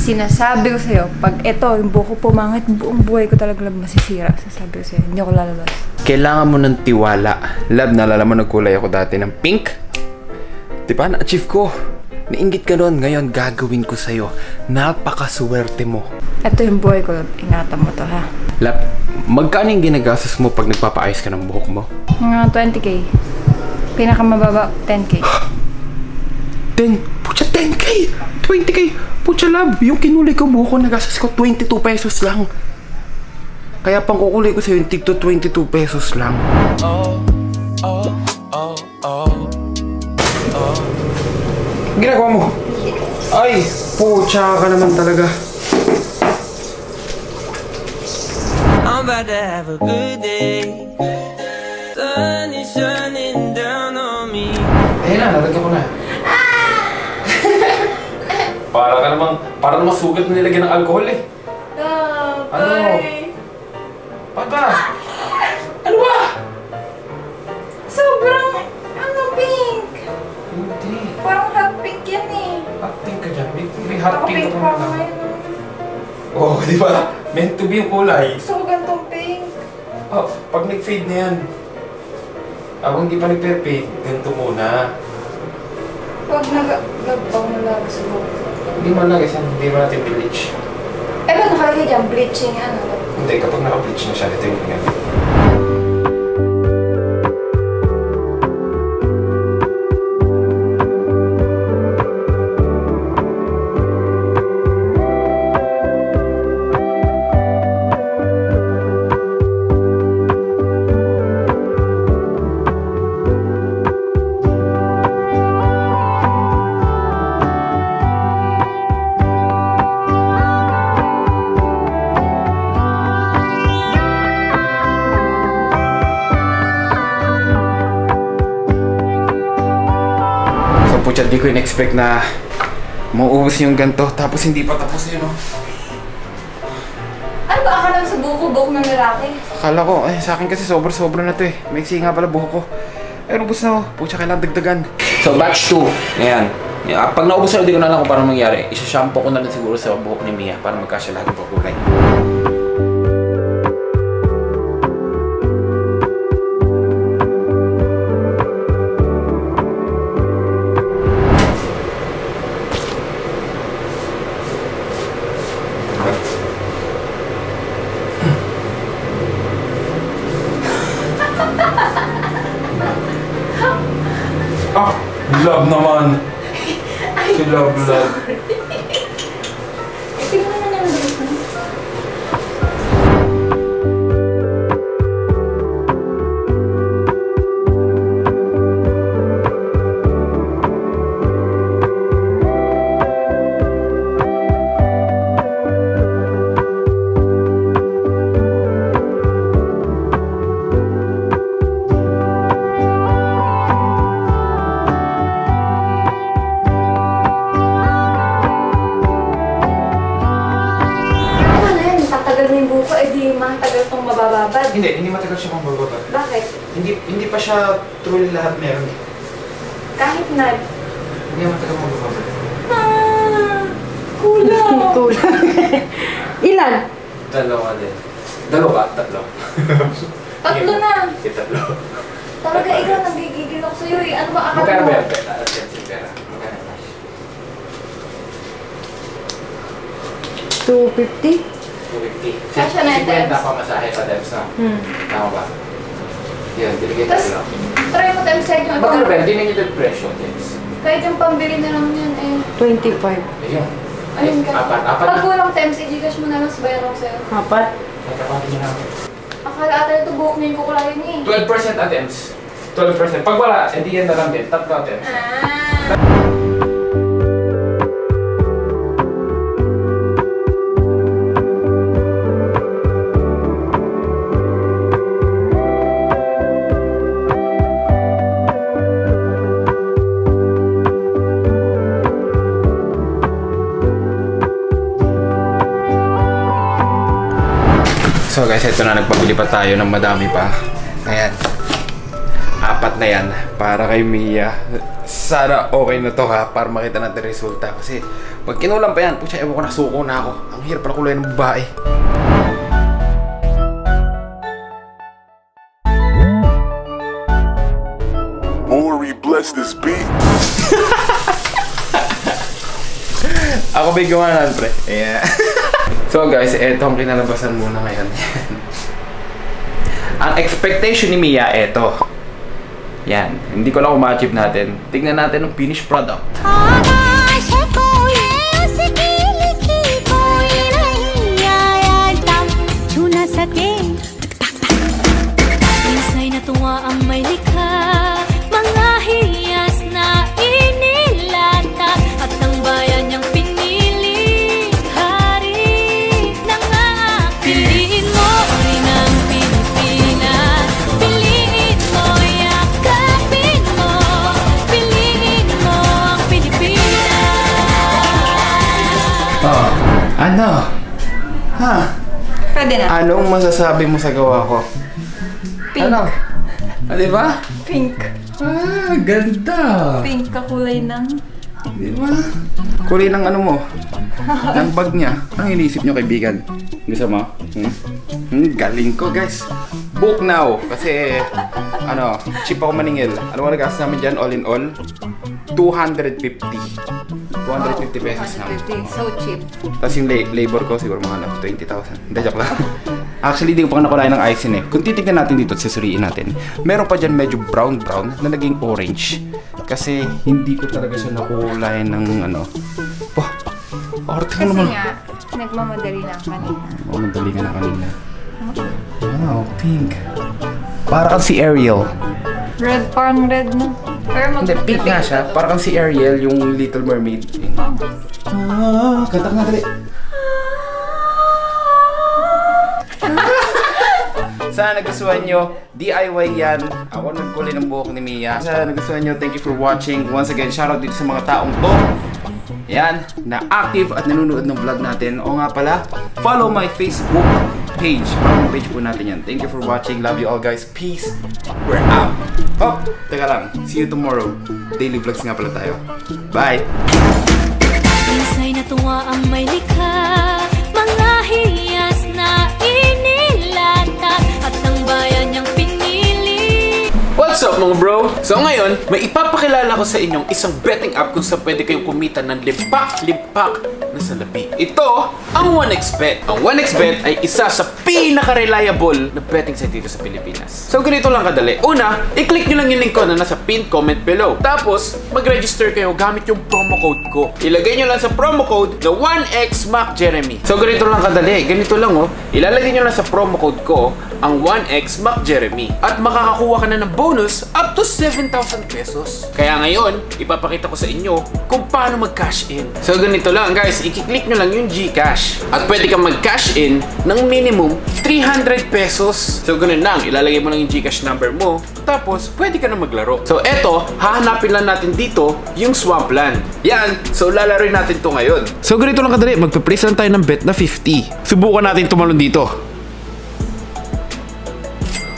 Sinasabi ko sa'yo, pag ito, yung buko pumangit, buong buhay ko talaga masisira. Sasabi ko sa'yo, hindi ako lalabas. Kailangan mo ng tiwala. Love, naalala mo nagkulay ako dati ng pink? Diba? Na-achieve ko. Nainggit ka doon. Ngayon, gagawin ko sa'yo. Napakaswerte mo. Ito yung buhay ko, Love. Ingatan mo to, ha? Love, magkano yung ginagastos mo pag nagpapaayos ka ng buhok mo? Mga 20K. Pinakamababa, 10K. 10? Pucha, 10K! 20K! Pucha, Love, yung kinulay ko buhok ko, nagastos ko 22 pesos lang. Kaya pang kukulay ko sa'yo yung tigto 22 pesos lang. Ginagawa mo? Ay, pucha ka naman talaga. I'm about to have a good day. Sun is shining down on me. Ayun na, nalagyan ko na. Para namang sugat na nilagyan ng alcohol eh. Ano? Ba't ba? Ano ba? Sobrang, pink. Hindi. Parang hot pink yan eh. Hot pink ka dyan. May hot pink ka pa ako naman. ngayon. Oo, di ba? Meant to be yung kulay. Gusto ko gantong pink. Oh, pag nag-fade na yan. Ako hindi pa nag-fade, ganito muna. Pag nag-lagpaw na lang sa buhok. Hindi mo lang kasi hindi mo natin bleach. Eh, ba nakalagay dyan? Bleaching, ano? Hindi, kapag naka-bleach na siya, ito yung ganyan. Pucha, di ko in-expect na mauubos yung ganito, tapos hindi pa tapos yun, oh. Ano ba akala mo sa buhok ng lalaki? Akala ko, sa akin kasi sobra-sobra na to eh. Maiksi nga pala buhok ko. Ubos na, oh. Pucha, kailangan dagdagan. So, batch 2. Ayan. Pag naubos na, di ko na lang kung paano mangyari. Isa-shampoo ko na lang siguro sa buhok ni Mia para magkasya lahat ng pakulay. Love naman. Si Love. Tingnan mo na lang dito. Hindi matagal siya pang bababa. Bakit? Hindi pa siya truly lahat meron. Kahit na. Hindi matagal pang bababa. Kulang. Kulang. Ilan? Dalawa din. Dalawa? Tatlo? Tatlo na. Tatlo. Talaga ikaw, nagigigil ako sa'yo eh. Ano ba akala mo? Magkano ba yan? Pera. Magkano ba? 250? 250. Kasya na yung times. 50 pa masahe pa times na. Tama ba? Yan, binigay Tapos, tayo lang. try mo times kahit yung Magkano ba? Hindi na yung presyo times. kahit yung pambili na lang yun eh. 25. Ayun. Ayun ka. Apat Pag na. kulang times, i-gcash mo na lang sa bayaran ko sa'yo. Apat? Nagkapatin niya namin. Akala ata ito buhok niya yung kukulayan niya eh. 12% attempts. 12%. Pag wala, hindi yan na lang din. Tatlo attempts. So guys, ito na, nagpabili pa tayo ng madami pa. Ayan. 4 na yan para kay Mia. sana okay na to ha, para makita natin resulta. Kasi pag kinulam pa yan, pucha, ewan ko, nasuko na ako. Ang hirap pala kulay ng babae. Maury, bless this beat. Ako ba yung gawa pre? Yeah. So guys, eto ang kinalabasan muna ngayon. Ang expectation ni Mia, eto. Yan, hindi ko lang ma-achieve natin. Tignan natin ang finished product. Isa'y natuwa ang may likha, mga hiyas na inilatag, at ang bayan niyang pinili, hari ng piliin mo rin ang Pilipinas, piliin mo, yakapin mo, piliin mo ang Pilipinas. Oh, ano? Ha? Pwede na. Anong masasabi mo sa gawa ko? Pink. Ano? Ah, di ba? Pink. Ah, ganda. Pink kakulay ng... Di ba? Kulay ng ano mo? Ng bag niya. Anong iniisip niyo, kaibigan? Gusto mo? Galing ko, guys. Book now. Kasi, ano, cheap ako maningil. Ano mo nagastos namin dyan, all in all? 250. 250 pesos na. 250. So cheap. Tapos yung labor ko, siguro mga 20,000. Hindi, joke lang. Actually, di ko pa nakulayan ng icing eh. Kung titignan natin dito at susuriin natin, meron pa dyan medyo brown-brown na naging orange. Kasi hindi ko talaga siya nakulayan ng ano. Wah! Arte Kasi mo naman. nga, nagmamadali lang kanina. Oh, madali ka na kanina. Wow, pink. Para kang si Ariel. Red, parang red na. Pero Hindi, pink nga siya. Para kang si Ariel, yung Little Mermaid. Kanta ka nga dali. Sana nagustuhan nyo, DIY yan. Ako nagkulay ng buhok ni Mia. Sana nagustuhan nyo, thank you for watching. Once again, shoutout dito sa mga taong to. Yan, na active at nanonood ng vlog natin. O nga pala, follow my Facebook page. Parang page po natin yan. Thank you for watching. Love you all guys. Peace. We're out. Oh, teka lang. See you tomorrow. Daily vlogs nga pala tayo. Bye! Isa'y natuwa ang may likha, mga hiyas na inilatag, at ang bayan niyang pinili. What's up mga bro? So ngayon, may ipapakilala ko sa inyong isang betting app kung saan pwede kayong kumita ng limpak-limpak na salapi. Ito ang 1xBet. Ang 1xBet ay isa sa pinaka-reliable na betting site dito sa Pilipinas. So ganito lang kadali. Una, i-click nyo lang yung link ko na nasa pinned comment below. Tapos, mag-register kayo gamit yung promo code ko. Ilagay nyo lang sa promo code na 1xMacJeremy. So ganito lang kadali. Ganito lang oh. Ilalagay nyo lang sa promo code ko ang 1xMacJeremy. At makakakuha ka na ng bonus up to 7,000 pesos. Kaya ngayon, ipapakita ko sa inyo kung paano mag-cash in. So ganito lang guys, i-click nyo lang yung GCash. At pwede kang mag-cash in ng minimum 300 pesos. So ganun lang, ilalagay mo lang yung GCash number mo. Tapos, pwede ka na maglaro. So eto, hahanapin lang natin dito yung Swampland. Yan, so lalaroin natin to ngayon. So ganito lang kadali, magpe-place lang tayo ng bet na 50. Subukan natin tumalon dito.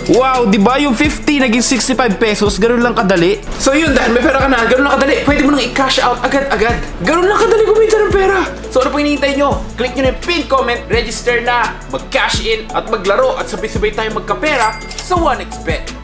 Wow, di ba yung 50 naging 65 pesos? Ganun lang kadali. So yun, dahil may pera ka na, ganun lang kadali. Pwede mo nang i-cash out agad-agad. Ganun lang kadali kumita ng pera. So ano pa hinihintay nyo? Click nyo na yung pinned comment, register na, mag-cash in, at maglaro, at sabay-sabay tayong magkapera sa 1xBet.